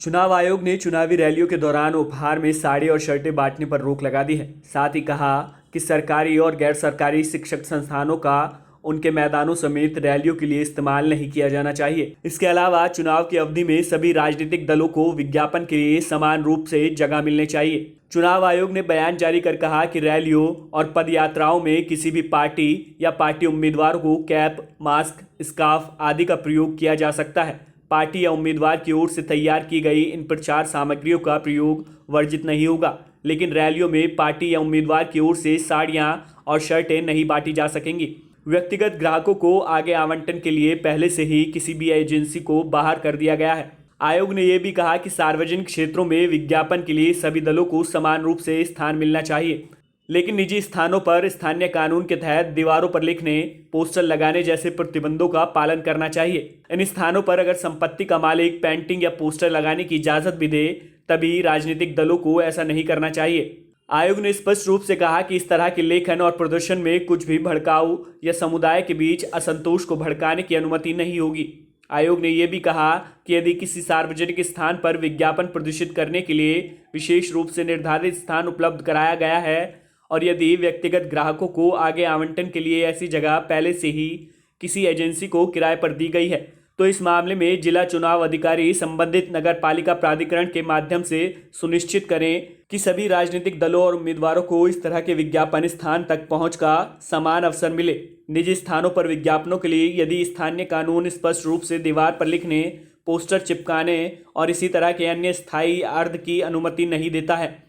चुनाव आयोग ने चुनावी रैलियों के दौरान उपहार में साड़ी और शर्टें बांटने पर रोक लगा दी है। साथ ही कहा कि सरकारी और गैर सरकारी शिक्षक संस्थानों का उनके मैदानों समेत रैलियों के लिए इस्तेमाल नहीं किया जाना चाहिए। इसके अलावा चुनाव की अवधि में सभी राजनीतिक दलों को विज्ञापन के लिए समान रूप से जगह मिलनी चाहिए। चुनाव आयोग ने बयान जारी कर कहा कि रैलियों और पद यात्राओं में किसी भी पार्टी या पार्टी उम्मीदवार को कैप, मास्क, स्कार्फ आदि का प्रयोग किया जा सकता है। पार्टी या उम्मीदवार की ओर से तैयार की गई इन प्रचार सामग्रियों का प्रयोग वर्जित नहीं होगा, लेकिन रैलियों में पार्टी या उम्मीदवार की ओर से साड़ियां और शर्टें नहीं बांटी जा सकेंगी। व्यक्तिगत ग्राहकों को आगे आवंटन के लिए पहले से ही किसी भी एजेंसी को बाहर कर दिया गया है। आयोग ने यह भी कहा कि सार्वजनिक क्षेत्रों में विज्ञापन के लिए सभी दलों को समान रूप से स्थान मिलना चाहिए, लेकिन निजी स्थानों पर स्थानीय कानून के तहत दीवारों पर लिखने, पोस्टर लगाने जैसे प्रतिबंधों का पालन करना चाहिए। इन स्थानों पर अगर संपत्ति का मालिक पेंटिंग या पोस्टर लगाने की इजाजत भी दे, तभी राजनीतिक दलों को ऐसा नहीं करना चाहिए। आयोग ने स्पष्ट रूप से कहा कि इस तरह के लेखन और प्रदर्शन में कुछ भी भड़काऊ या समुदाय के बीच असंतोष को भड़काने की अनुमति नहीं होगी। आयोग ने यह भी कहा कि यदि किसी सार्वजनिक स्थान पर विज्ञापन प्रदर्शित करने के लिए विशेष रूप से निर्धारित स्थान उपलब्ध कराया गया है और यदि व्यक्तिगत ग्राहकों को आगे आवंटन के लिए ऐसी जगह पहले से ही किसी एजेंसी को किराए पर दी गई है, तो इस मामले में जिला चुनाव अधिकारी संबंधित नगर पालिका प्राधिकरण के माध्यम से सुनिश्चित करें कि सभी राजनीतिक दलों और उम्मीदवारों को इस तरह के विज्ञापन स्थान तक पहुंच का समान अवसर मिले। निजी स्थानों पर विज्ञापनों के लिए यदि स्थानीय कानून स्पष्ट रूप से दीवार पर लिखने, पोस्टर चिपकाने और इसी तरह के अन्य स्थायी अर्ध की अनुमति नहीं देता है,